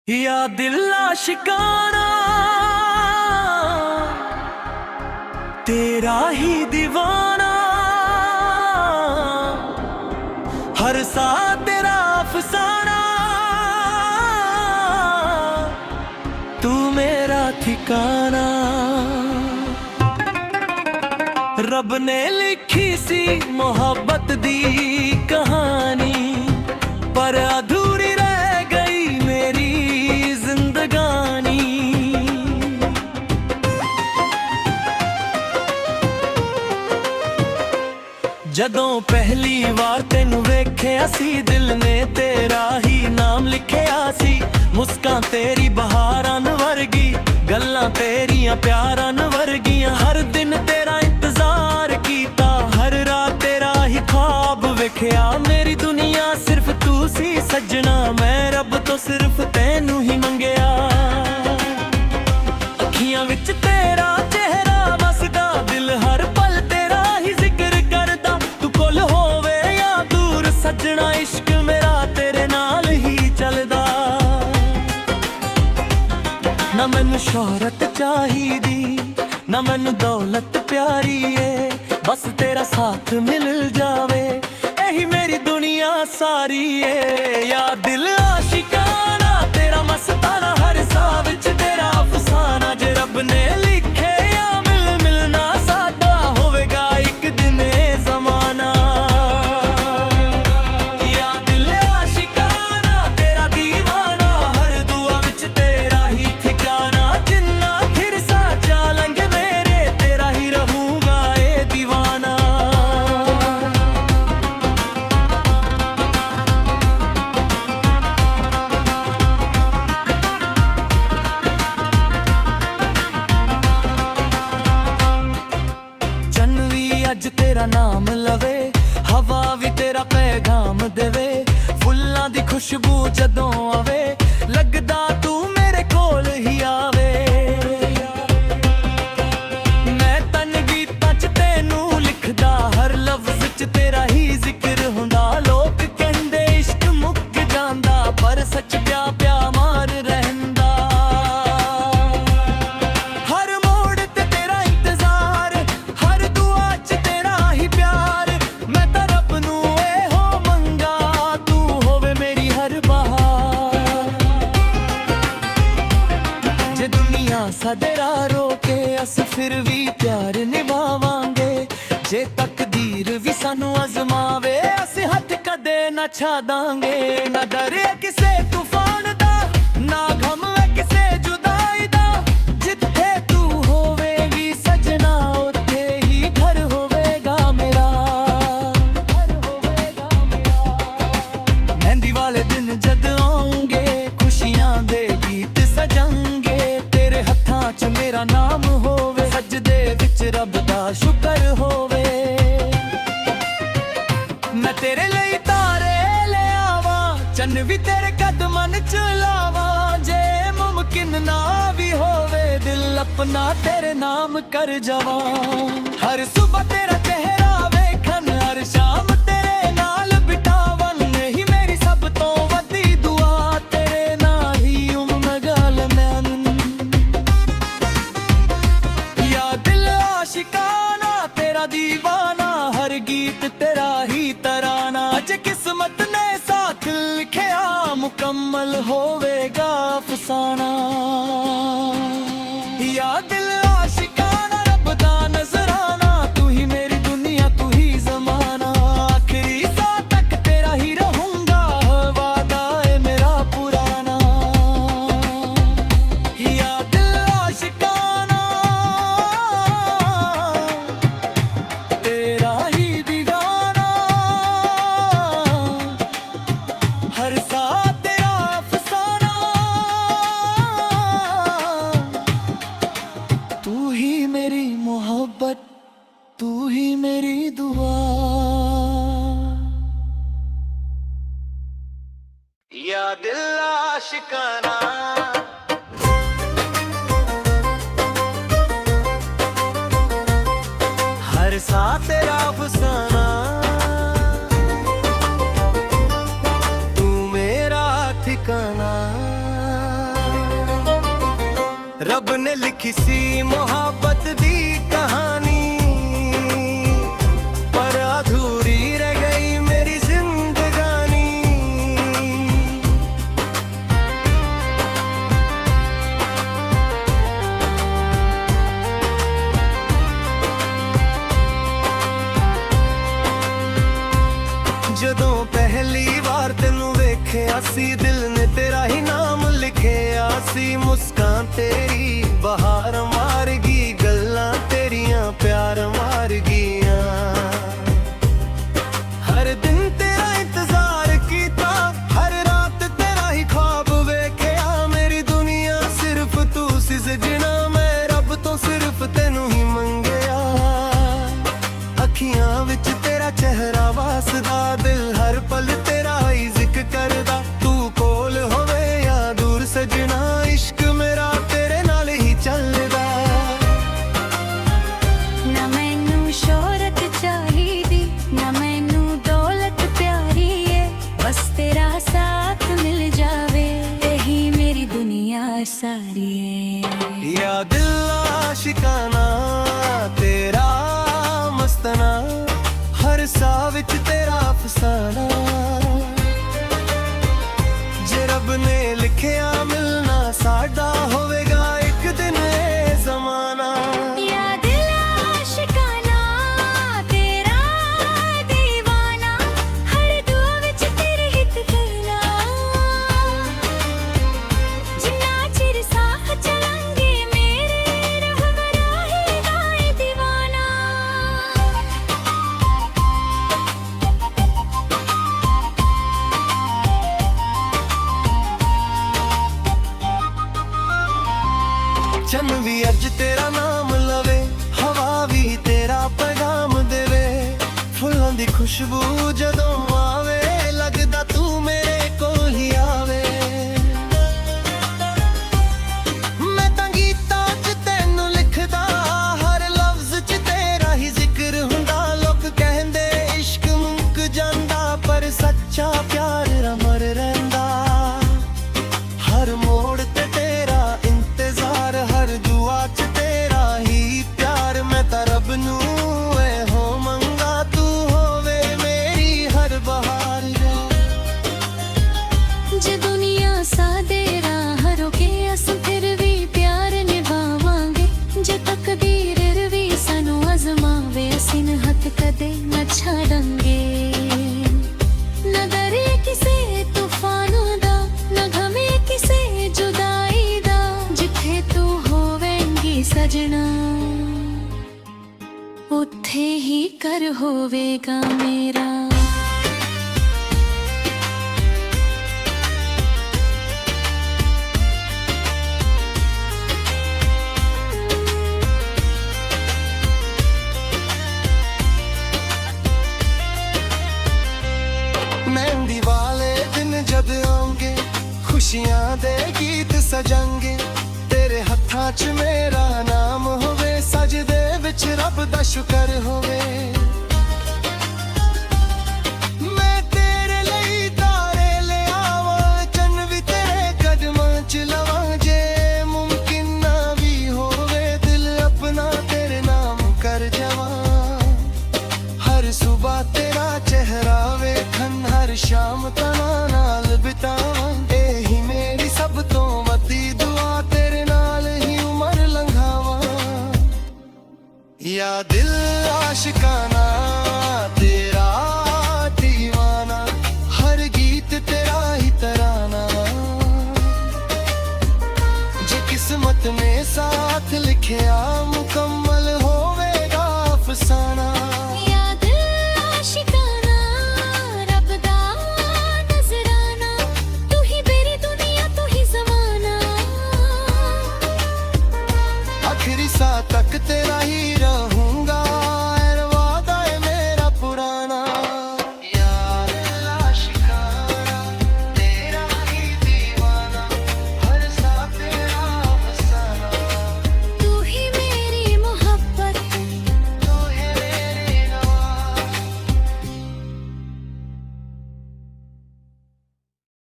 या दिल आशिकाना तेरा ही दीवाना, हर सा तेरा अफसाना, तू मेरा ठिकाना। रब ने लिखी सी मोहब्बत दी कहानी, पर अधूरी रह गई मेरी जिंदगानी। जदों पहली वार तेनू वेख्या सी, दिल ने तेरा ही नाम लिखिया सी। मुस्कां तेरी बहारां वर्गी, गल्लां तेरियां प्यारां वर्गियां। हर दिन तेरा इंतजार कीता, हर रात तेरा ही ख्वाब वेख्या। मेरी दुनिया सिर्फ तू सी सजना, मैं रब तो सिर्फ तैनू ही मंगया। अखियां विच तेरा चेहरा वसदा, दिल हर पल तेरा ही जिक्र करदा। तू कोल होवे या दूर सजना, इश्क मेरा तेरे नाल ही चलदा। ना मैनू शोहरत चाहिदी, ना मैनू दौलत प्यारी है। बस तेरा साथ मिल जावे, यही मेरी दुनिया सारी है। या दिल आशिकाना तेरा मस्ताना, हर सा विच तेरा अफसाना। जे रब ने लिखे या मिलना सादा, होवेगा एक दिन ए जमाना। या दिल आशिकाना तेरा दीवाना, हर दुआ विच तेरा ही ठिकाना। जिन्ना फिर सा चालेंगे मेरे, तेरा ही रहूंगा ए दीवाना। अज तेरा नाम लवे, हवा भी तेरा पैगाम देवे। फुल्लां दी खुशबू जदों आवे, लगदा तू मेरे कोल ही आवे। मैं तन गीतां च तेनू लिखदा, हर लफ्ज च तेरा ही जिक्र हुंदा। लोक कहंदे इश्क मुक जांदा, पर सच प्या प्या मार रहिंदा। हर मोड़ ते तेरा इंतजार, हर दुआ च तेरा ही प्यार। मैं तां रब नू एहो मंगा, तू होवे मेरी हर बहार। जे दुनिया साडे राह रोके, अस फिर भी प्यार निभावांगे। जे तकदीर भी सानू अजमावे, अस हथ कदे ना छादांगे। ना डर है किसे तूफान दा, ना गम है किसे जुदाई दा। जिथे तू होवेगी सजना, उत्थे ही घर होवेगा मेरा। मेहंदी वाले दिन जद आऊंगे, खुशियां दे गीत सजांगे। तेरे हत्थां च मेरा नाम होवे, सजदे विच रब दा शुकर होवे। मैं तेरे लिए तारे ले आवा, चन्न भी तेरे कदमां च लावा। जे मुमकिन ना भी होवे, दिल अपना तेरे नाम कर जावा। हर सुबह तेरा चेहरा वेखन, हर शाम तेरे नाल बितावन। यही मेरी सब तो वड्डी दुआ, तेरे नाल ही उमगल मैनूं। या दिल आशिकाना तेरा दीवाना, हर गीत तेरा ही तराना। अज किस्मत ने साथ लिखिया, मुकम्मल होवेगा अफसाना। या दिल आशिकाना रब दा नजराना, तू ही मेरी दुनिया तू ही जमाना। आखिरी सांस तक तेरा ही रहूंगा, वादा है मेरा पुराना। या दिल आशिकाना तेरा ही दीवाना, हर सा तेरा अफसाना। तू ही मेरी मोहब्बत, तू ही मेरी दुआ। या दिल आशिकाना हर सा तेरा अफसाना। तू मेरा ठिकाना। रब ने लिखी सी मोहब्बत दी कहानी, पर अधूरी रह गई मेरी जिंदगानी। जदों पहली बार तेनू वेख्या सी, दिल ने तेरा ही नाम लिखिया सी। मुस्कान तेरी बहार मार गई, गल्लां तेरियां प्यार मार गईयां। हर दिन तेरा इंतजार कीता, हर रात तेरा ही ख्वाब वेख्या। मेरी दुनिया सिर्फ तू सी सजना, मैं रब तो सिर्फ तेनू ही मंगया। अखियां विच तेरा चेहरा वासदा, दिल हर पल तेरा ही जिक्र करदा। तू कोल होवे या दूर सजना, इश्क मेरा तेरे नाल ही चलदा। ना मैनू शोहरत चाहिदी, ना मैनू दौलत प्यारी है, बस तेरा साथ मिल जावे, यही मेरी दुनिया सारी है। या दिल आशिकाना तेरा मस्तना, हर सा विच तेरा अफसाना। जे रब ने लिखिया मिलना साडा, होवेगा एक दिन ए ज़माना। या दिल आशिकाना तेरा दीवाना, हर दुआ विच तेरे हित करना। जिन्ना चिर साथ चलांगे मेरे रहबरा रहेगा ए दीवाना। चन भी अज तेरा नाम लवे, हवा भी तेरा पैगाम देवे। फुल्लां दी खुशबू जदों आवे, लगदा तू मेरे कोल ही आवे। मैं तां गीतां च तैनू लिखदा, हर लफ्ज च तेरा ही जिक्र हुंदा। लोक कहंदे इश्क मुक जांदा, पर सच्चा प्यार अमर रहिंदा। हर मोड़ ते तेरा इंतजार, हर दुआ च तेरा ही प्यार। मैं तां रब नू हो मंगा, तू होवे मेरी हर बहार। जे दुनिया सादे राह रोके, अस फिर भी प्यार निभावांगे। जे तकदीर रवी सानू अजमावे, असीं हथ कदे न छाड़ांगे। न डरे किसे तूफान दा, न घमे किसे जुदाई दा। जिथे तू होवेंगी सजना, उत्थे ही कर होवेगा मेरा। मेहंदी वाले दिन जद आऊंगे, खुशियां दे गीत सजांगे। तेरे हत्थां च मेरा नाम होवे, सजदे विच रब दा शुकर होवे। मैं तेरे लई तारे ले आवां, चन भी तेरे कदमां च लवां। जे मुमकिन ना भी होवे, दिल अपना तेरे नाम कर जावां। हर सुबह तेरा चेहरा वेखन, हर शाम तना नाल बितावां। एही मेरी सब तो वड्डी दुआ, तेरे नाल ही उमर लंघावां। या दिल आशिकाना